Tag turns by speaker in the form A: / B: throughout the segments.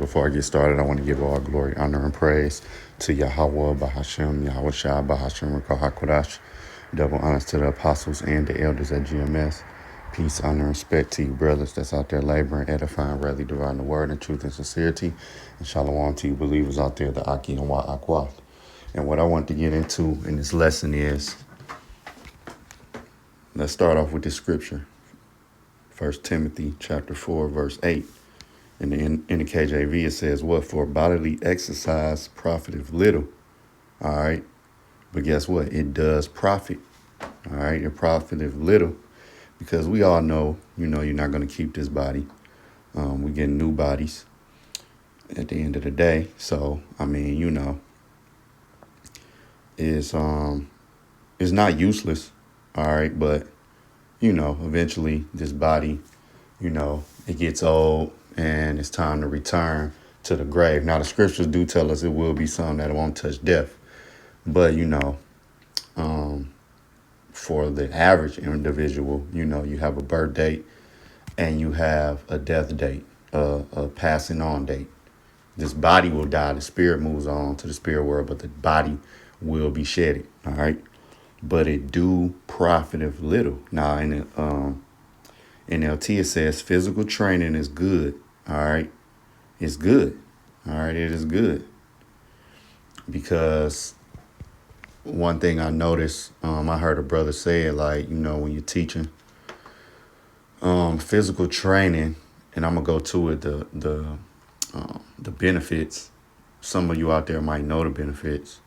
A: before I get started, I want to give all glory, honor, and praise to Yahweh, Bahashem, Yahweh Shai, Bahashem, Rakahakodash. Double honors to the apostles and the elders at GMS. Peace, honor, and respect to you, brothers that's out there laboring, edifying, rightly dividing the word in truth and sincerity. And shalom to you, believers out there, the Aki and Wa Akwa. And what I want to get into in this lesson is, let's start off with this scripture. 1 Timothy chapter 4, verse 8. In the KJV, it says, what? For bodily exercise profiteth little. All right. But guess what? It does profit. All right. It profiteth little because we all know, you're not going to keep this body. We're getting new bodies at the end of the day. So, it's not useless. All right. But, eventually this body, it gets old. And it's time to return to the grave. Now, the scriptures do tell us it will be some that won't touch death. But, for the average individual, you have a birth date and you have a death date, a passing on date. This body will die. The spirit moves on to the spirit world, but the body will be shedded. All right. But it do profiteth little. Now, in NLT, it says physical training is good. All right. It's good. All right. It is good. Because one thing I noticed, I heard a brother say it, like, when you're teaching physical training, and I'm going to go to it, the benefits. Some of you out there might know the benefits.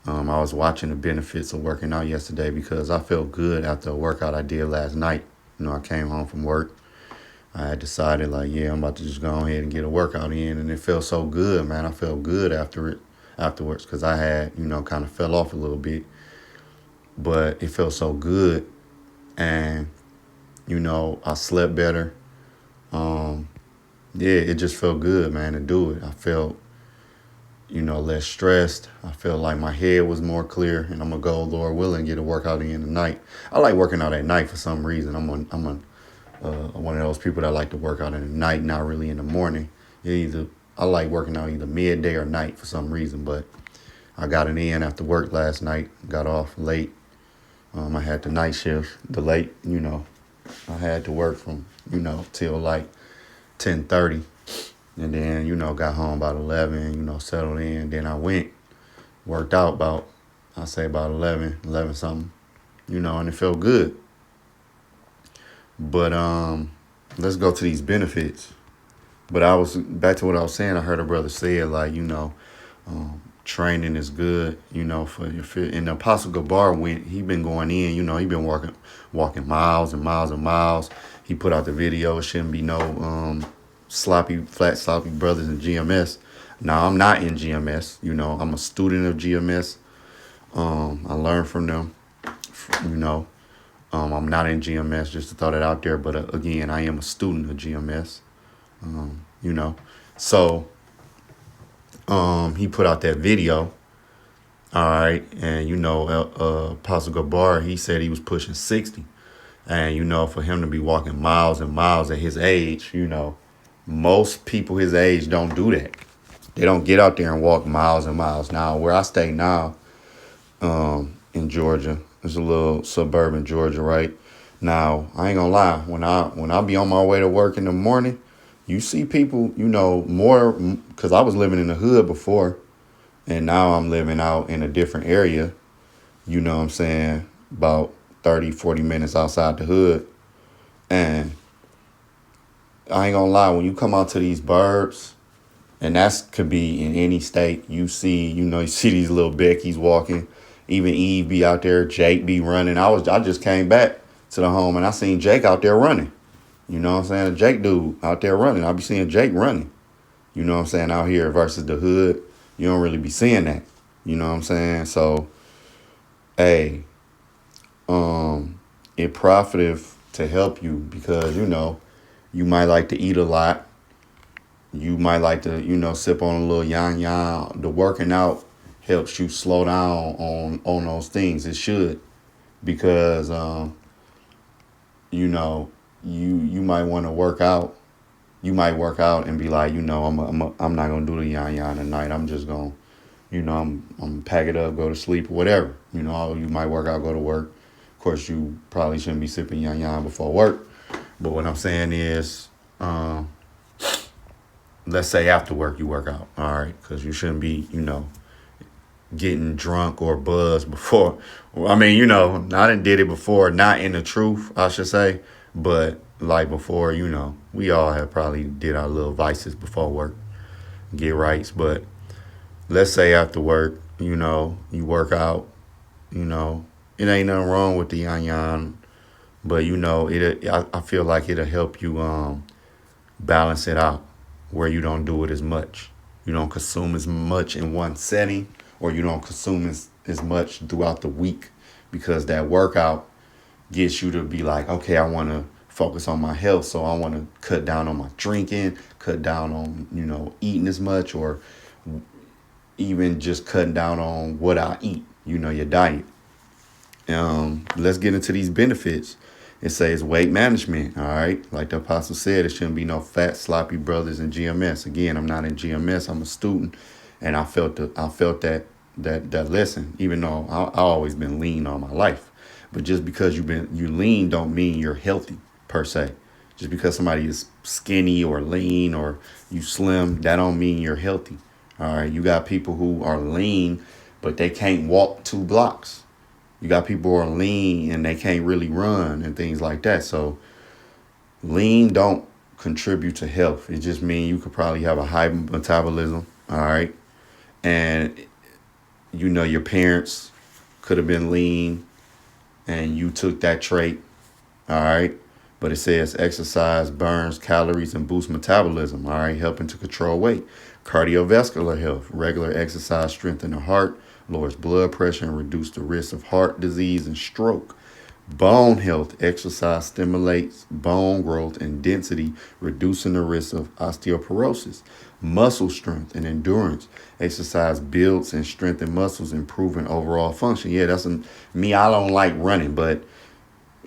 A: I was watching the benefits of working out yesterday because I felt good after a workout I did last night. I came home from work. I had decided, like, I'm about to just go ahead and get a workout in. And it felt so good, man. I felt good afterwards because I had, kind of fell off a little bit. But it felt so good. And, I slept better. It just felt good, man, to do it. I felt, less stressed. I felt like my head was more clear. And I'm going to go, Lord willing, get a workout in tonight. I like working out at night for some reason. I'm one of those people that like to work out in the night, not really in the morning. I like working out either midday or night for some reason, but I got it in after work last night, got off late. I had the night shift, the late, I had to work from, till like 10:30. And then, got home about 11, settled in. Then I worked out about 11 something, and it felt good. But let's go to these benefits. But I was back to what I was saying. I heard a brother say it, like, training is good, for your fit. And the Apostle Gabar he been going in, he been walking miles and miles and miles. He put out the video. It shouldn't be no sloppy brothers in GMS. Now, I'm not in GMS. I'm a student of GMS. I learned from them, I'm not in GMS, just to throw that out there. But again, I am a student of GMS, So he put out that video. All right. And, Apostle Gabar, he said he was pushing 60. And, for him to be walking miles and miles at his age, most people his age don't do that. They don't get out there and walk miles and miles. Now, where I stay now, in Georgia, it's a little suburban Georgia, right? Now, I ain't gonna lie. When I be on my way to work in the morning, you see people, more, because I was living in the hood before, and now I'm living out in a different area, about 30, 40 minutes outside the hood. And I ain't gonna lie, when you come out to these burbs, and that could be in any state, you see these little Beckies walking. Even Eve be out there, Jake be running. I just came back to the home and I seen Jake out there running. You know what I'm saying? A Jake dude out there running. I be seeing Jake running. You know what I'm saying? Out here versus the hood, you don't really be seeing that. You know what I'm saying? So, hey, it profiteth to help you because, you might like to eat a lot. You might like to, sip on a little yan. The working out helps you slow down on those things. It should, because you might want to work out You might work out and be like, I'm not gonna do the yan yan tonight. I'm just gonna, I'm pack it up, go to sleep, or whatever. You might work out, go to work. Of course, you probably shouldn't be sipping yan yan before work. But what I'm saying is, let's say after work you work out, all right? Because you shouldn't be, getting drunk or buzzed before. I mean, I done did it before, not in the truth, I should say, but like before, we all have probably did our little vices before work, get rights. But let's say after work, you work out, it ain't nothing wrong with the yan yan, but I feel like it'll help you balance it out where you don't do it as much. You don't consume as much in one setting, or you don't consume as much throughout the week, because that workout gets you to be like, okay, I want to focus on my health. So I want to cut down on my drinking, cut down on, eating as much, or even just cutting down on what I eat, your diet. Let's get into these benefits. It says weight management. All right. Like the apostle said, it shouldn't be no fat, sloppy brothers in GMS. Again, I'm not in GMS. I'm a student. And I felt that lesson, even though I always been lean all my life. But just because you lean don't mean you're healthy per se. Just because somebody is skinny or lean or you slim, that don't mean you're healthy. All right. You got people who are lean, but they can't walk 2 blocks. You got people who are lean and they can't really run and things like that. So lean don't contribute to health. It just means you could probably have a high metabolism. All right. And, your parents could have been lean and you took that trait. All right. But it says exercise burns calories and boosts metabolism. All right. Helping to control weight. Cardiovascular health. Regular exercise strengthens the heart, lowers blood pressure, and reduces the risk of heart disease and stroke. Bone health. Exercise stimulates bone growth and density, reducing the risk of osteoporosis. Muscle strength and endurance. Exercise builds and strengthens muscles, improving overall function. Yeah, that's me. I don't like running, but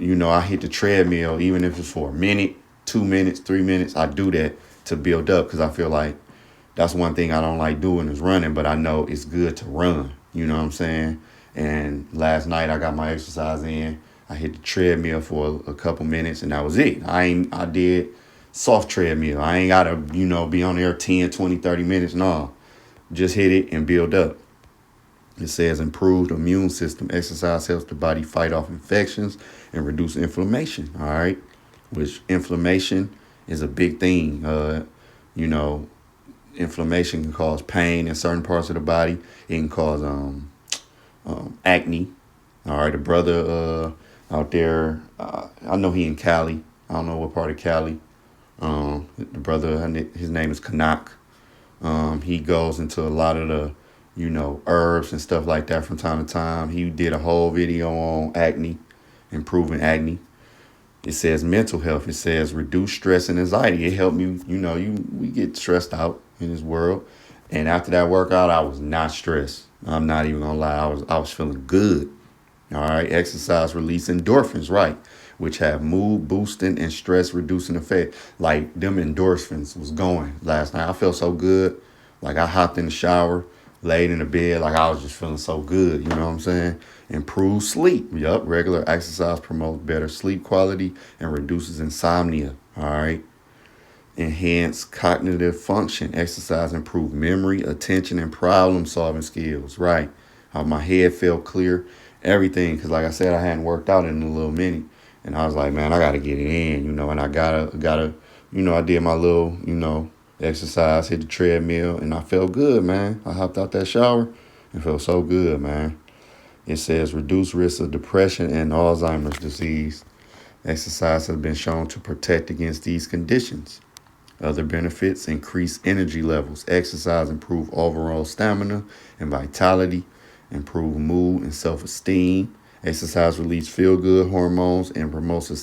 A: I hit the treadmill, even if it's for a minute, 2 minutes, 3 minutes. I do that to build up, because I feel like that's one thing I don't like doing is running, but I know it's good to run. You know what I'm saying? And last night I got my exercise in. I hit the treadmill for a couple minutes, and that was it. I did soft treadmill. I ain't got to, be on there 10, 20, 30 minutes. No, just hit it and build up. It says improved immune system. Exercise helps the body fight off infections and reduce inflammation. All right. Which inflammation is a big thing. Inflammation can cause pain in certain parts of the body. It can cause acne. All right. The brother out there, I know he in Cali. I don't know what part of Cali. The brother, his name is Kanak. He goes into a lot of the, herbs and stuff like that from time to time. He did a whole video on acne, improving acne. It says mental health. It says reduce stress and anxiety. It helped me, we get stressed out in this world. And after that workout, I was not stressed. I'm not even gonna lie. I was feeling good. All right. Exercise release endorphins, right, which have mood boosting and stress reducing effect. Like them endorphins was going last night. I felt so good. Like I hopped in the shower, laid in the bed, like I was just feeling so good. You know what I'm saying? Improve sleep. Yup. Regular exercise promotes better sleep quality and reduces insomnia. All right. Enhance cognitive function. Exercise improve memory, attention, and problem solving skills. Right. How my head felt clear. Everything. Because like I said, I hadn't worked out in a little minute. And I was like, man, I got to get it in, and I gotta, I did my little, exercise, hit the treadmill, and I felt good, man. I hopped out that shower and felt so good, man. It says reduce risk of depression and Alzheimer's disease. Exercise has been shown to protect against these conditions. Other benefits: increase energy levels. Exercise improve overall stamina and vitality, improve mood and self-esteem. Exercise release feel-good hormones and promotes a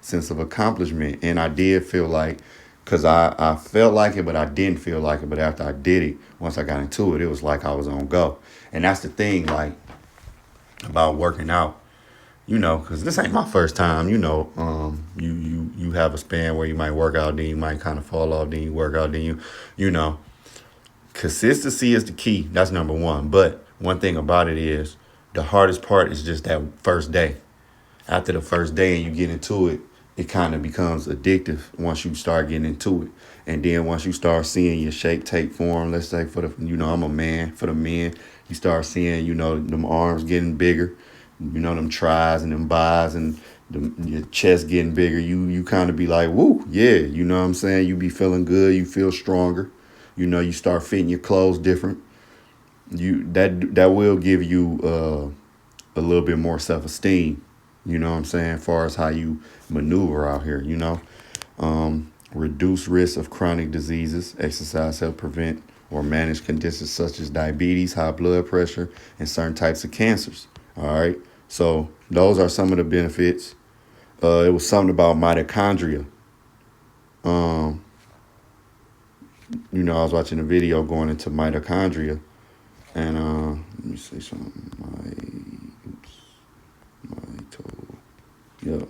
A: sense of accomplishment. And I did feel like, because I felt like it, but I didn't feel like it. But after I did it, once I got into it, it was like I was on go. And that's the thing, like, about working out, because this ain't my first time, you you have a span where you might work out, then you might kind of fall off, then you work out, then you know, consistency is the key. That's number one. But one thing about it is the hardest part is just that first day. After the first day and you get into it, it kind of becomes addictive once you start getting into it. And then once you start seeing your shape take form, let's say for the, I'm a man, for the men, you start seeing, them arms getting bigger, them tries and them buys and your chest getting bigger. You kind of be like, woo, yeah, you know what I'm saying? You be feeling good. You feel stronger. You start fitting your clothes different. That will give you a little bit more self-esteem. You know what I'm saying? As far as how you maneuver out here, reduce risk of chronic diseases. Exercise help prevent or manage conditions such as diabetes, high blood pressure, and certain types of cancers. All right. So those are some of the benefits. It was something about mitochondria. I was watching a video going into mitochondria, and let me say something. Yep.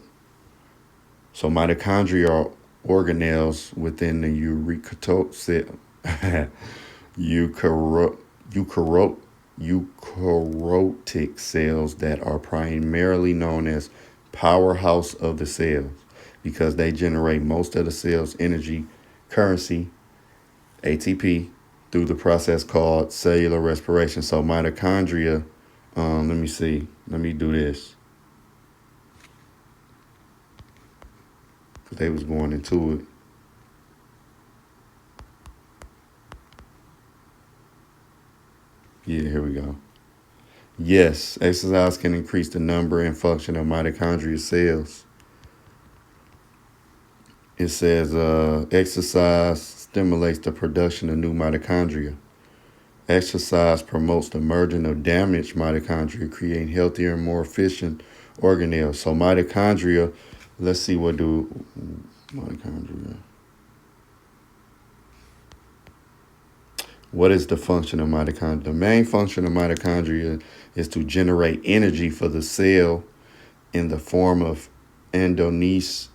A: So mitochondria are organelles within the eukaryotic cells that are primarily known as powerhouse of the cells because they generate most of the cell's energy, currency, ATP, through the process called cellular respiration. So mitochondria, let me see. Let me do this. They was going into it. Yeah, here we go. Yes, exercise can increase the number and function of mitochondrial cells. It says exercise stimulates the production of new mitochondria. Exercise promotes the merging of damaged mitochondria, creating healthier and more efficient organelles. So mitochondria, let's see what do mitochondria. What is the function of mitochondria? The main function of mitochondria is to generate energy for the cell in the form of endogenous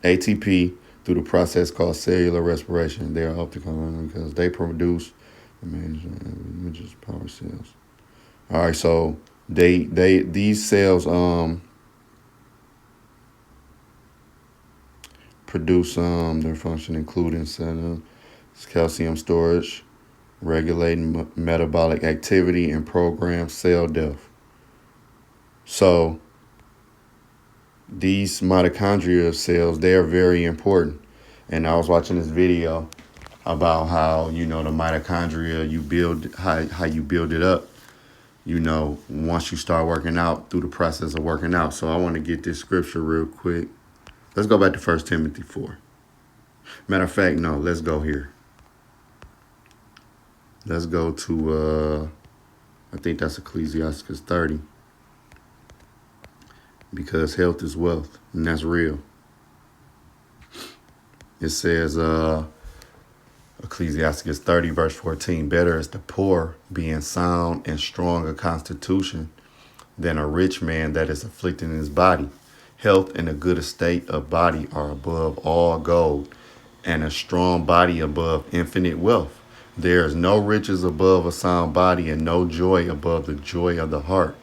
A: ATP through the process called cellular respiration. They are optical because they produce images power cells. All right, so these cells produce their function including calcium storage, regulating metabolic activity, and program cell death. So these mitochondrial cells, they are very important. And I was watching this video about how, the mitochondria, you build, how you build it up, once you start working out through the process of working out. So I want to get this scripture real quick. Let's go back to 1 Timothy 4. Matter of fact, no, let's go here. Let's go to, I think that's Ecclesiastes 30. Because health is wealth, and that's real. It says, Ecclesiastes 30, verse 14, better is the poor being sound and strong a constitution than a rich man that is afflicted in his body. Health and a good estate of body are above all gold, and a strong body above infinite wealth. There is no riches above a sound body, and no joy above the joy of the heart.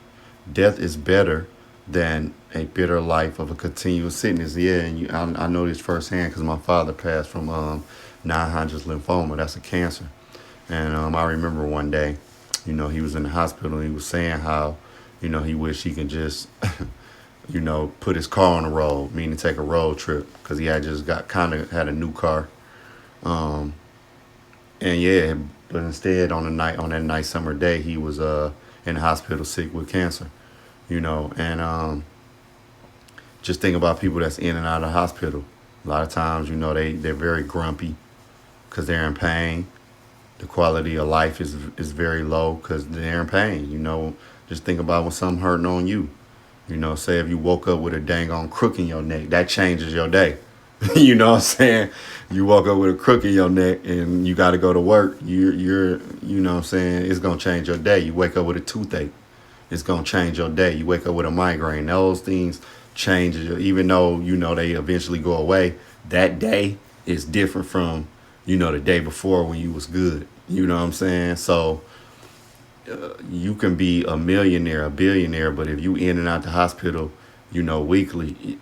A: Death is better than a bitter life of a continuous sickness. Yeah, and I know this firsthand because my father passed from non-Hodgkin's lymphoma. That's a cancer. And I remember one day, he was in the hospital and he was saying how, he wished he could just, put his car on the road, meaning take a road trip, because he had just had a new car. And yeah, but instead on that nice summer day, he was in the hospital sick with cancer, and just think about people that's in and out of the hospital. A lot of times, they're very grumpy because they're in pain. The quality of life is very low because they're in pain. Just think about when something hurting on you. Say if you woke up with a dang on crook in your neck, that changes your day. You know what I'm saying? You woke up with a crook in your neck and you got to go to work. You're, you know what I'm saying? It's going to change your day. You wake up with a toothache. It's going to change your day. You wake up with a migraine. Those things changes. Even though, they eventually go away, that day is different from, the day before when you was good. You know what I'm saying? So you can be a millionaire, a billionaire, but if you in and out the hospital, weekly,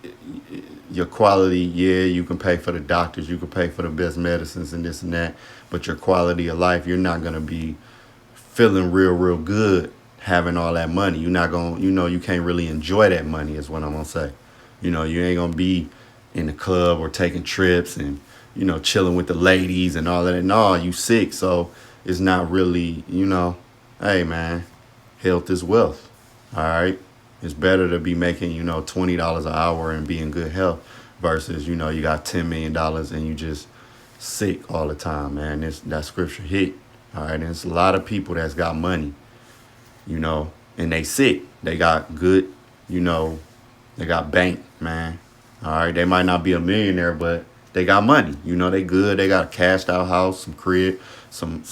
A: your quality, yeah, you can pay for the doctors, you can pay for the best medicines and this and that, but your quality of life, you're not going to be feeling real, real good having all that money. You're not going to, you can't really enjoy that money is what I'm going to say. You ain't going to be in the club or taking trips and, chilling with the ladies and all that. No, you sick. So it's not really, hey, man, health is wealth. All right. It's better to be making, $20 an hour and be in good health versus, you got $10 million and you just sick all the time, man. That scripture hit. All right. And it's a lot of people that's got money, and they sick. They got good, they got bank, man. All right. They might not be a millionaire, but they got money. They good. They got a cashed out house, some crib, some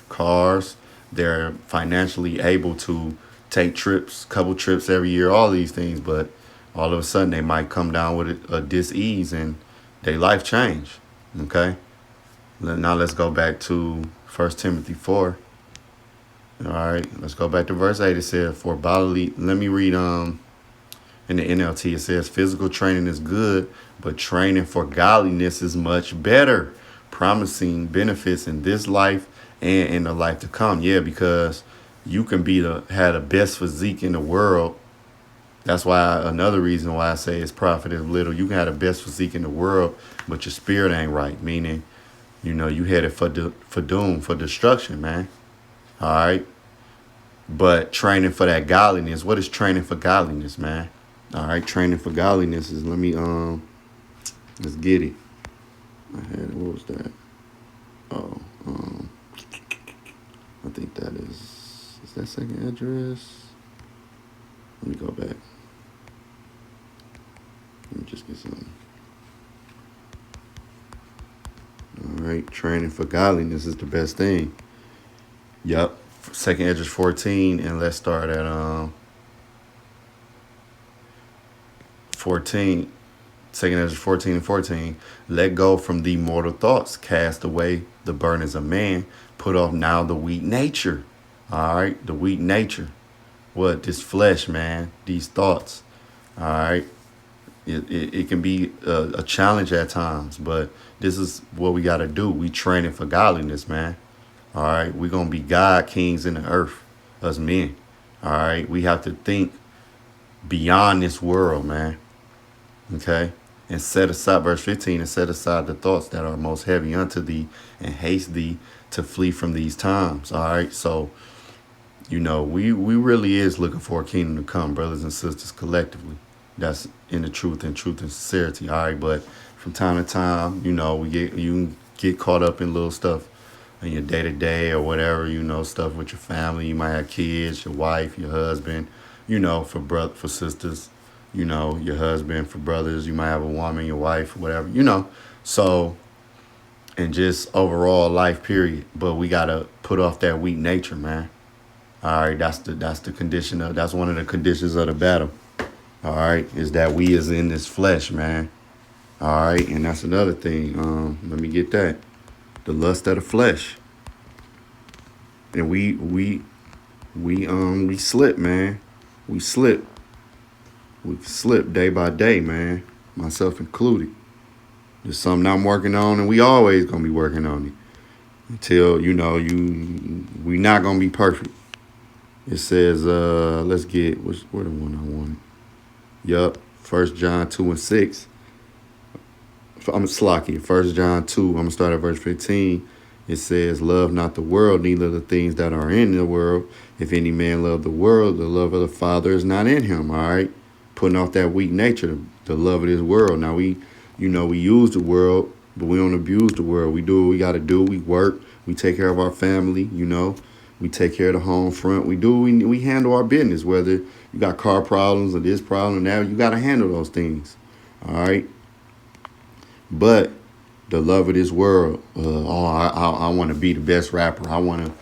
A: cars. They're financially able to take trips, couple trips every year, all these things, but all of a sudden they might come down with a dis-ease and their life change. Okay? Now let's go back to 1 Timothy 4. All right, let's go back to verse 8. It says, for bodily, let me read in the NLT, it says, physical training is good, but training for godliness is much better, promising benefits in this life and in the life to come. Yeah, because you can have the best physique in the world. That's why another reason why I say it's profiteth little. You can have the best physique in the world, but your spirit ain't right. Meaning, you headed for doom, for destruction, man. All right. But training for that godliness. What is training for godliness, man? All right. Training for godliness is, let's get it. What was that? Oh, I think that is that second address? Let me go back. Let me just get something. All right, training for godliness is the best thing. Yep, second address 14, and let's start at 14. Second address 14 and 14. Let go from the mortal thoughts. Cast away the burdens of man. Put off now the weak nature. All right, the weak nature. What? This flesh, man. These thoughts. All right. It can be a challenge at times, but this is what we got to do. We training for godliness, man. All right. We're going to be God kings in the earth, us men. All right. We have to think beyond this world, man. Okay. And set aside, verse 15, and set aside the thoughts that are most heavy unto thee, and haste thee to flee from these times. All right. So, we really is looking for a kingdom to come, brothers and sisters, collectively. That's in the truth and sincerity. All right. But from time to time, you get caught up in little stuff in your day to day or whatever, stuff with your family. You might have kids, your wife, your husband, for sisters. Your husband, for brothers, you might have a woman, your wife, whatever, so, and just overall life period. But we got to put off that weak nature, man. All right. That's the condition that's one of the conditions of the battle. All right. Is that we is in this flesh, man. All right. And that's another thing. Let me get that. The lust of the flesh. And we slip, man. We slip day by day, man, myself included. There's something I'm working on, and we always going to be working on it until, we not going to be perfect. It says, let's get, where the one I wanted? Yup, 1 John 2 and 6. I'm slocky. 1 John 2, I'm going to start at verse 15. It says, love not the world, neither the things that are in the world. If any man love the world, the love of the Father is not in him, all right? Putting off that weak nature, the love of this world. Now, we use the world, but we don't abuse the world. We do what we got to do. We work. We take care of our family, We take care of the home front. We handle our business, whether you got car problems or this problem and that. You got to handle those things, all right? But the love of this world, I want to be the best rapper. I want to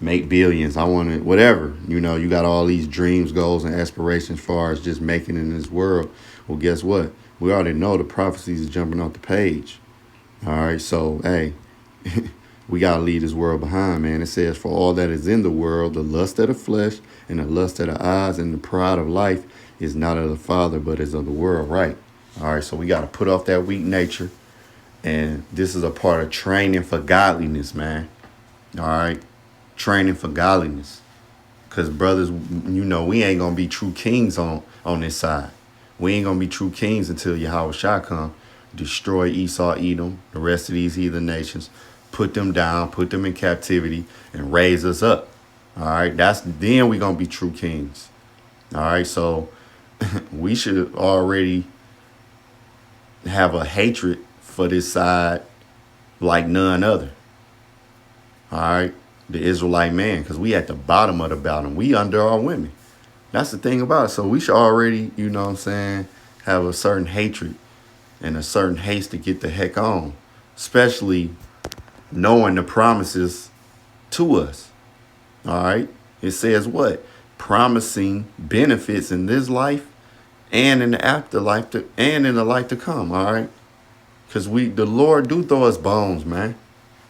A: make billions. I want to, whatever. You got all these dreams, goals, and aspirations as far as just making it in this world. Well, guess what? We already know the prophecies is jumping off the page. All right. So, hey, we got to leave this world behind, man. It says, for all that is in the world, the lust of the flesh and the lust of the eyes and the pride of life is not of the Father, but is of the world, right? All right. So we got to put off that weak nature. And this is a part of training for godliness, man. All right. Training for godliness. Because, brothers, we ain't going to be true kings on this side. We ain't going to be true kings until Yahweh Shah come. Destroy Esau, Edom, the rest of these heathen nations. Put them down, put them in captivity, and raise us up. All right. Then we going to be true kings. All right. So we should already have a hatred for this side like none other. All right. The Israelite man, because we at the bottom of the bottom. We under our women. That's the thing about it. So we should already, have a certain hatred and a certain haste to get the heck on, especially knowing the promises to us. All right. It says what? Promising benefits in this life and in the afterlife and in the life to come. All right. Because the Lord do throw us bones, man.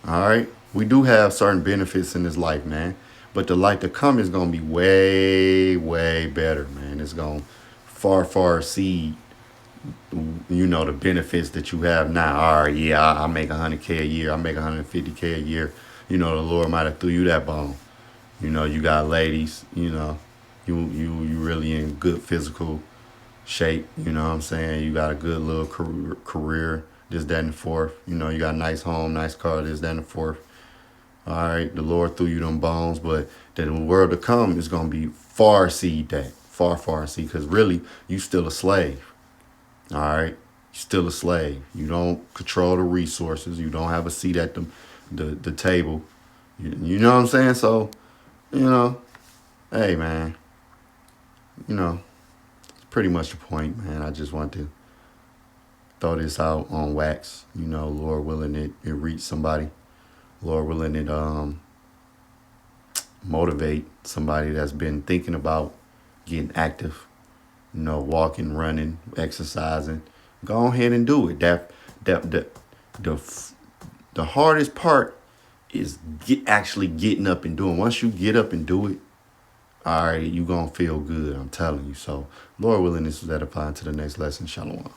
A: All right. We do have certain benefits in this life, man. But the life to come is going to be way, way better, man. It's going to far exceed, the benefits that you have now. All right, yeah, I make 100K a year. I make 150K a year. The Lord might have threw you that bone. You got ladies, you really in good physical shape. You know what I'm saying? You got a good little career, this, that, and the fourth. You got a nice home, nice car, this, that, and the fourth. All right, the Lord threw you them bones, but the world to come is going to be far exceed that. Far exceed, because really, you still a slave. All right? You still a slave. You don't control the resources. You don't have a seat at the table. You know what I'm saying? So, hey, man. It's pretty much the point, man. I just want to throw this out on wax. Lord willing, it reach somebody. Lord willing, it motivate somebody that's been thinking about getting active, walking, running, exercising. Go ahead and do it. The hardest part is actually getting up and doing. Once you get up and do it, all right, you're going to feel good. I'm telling you. So, Lord willing, this was edifying to the next lesson. Shalom.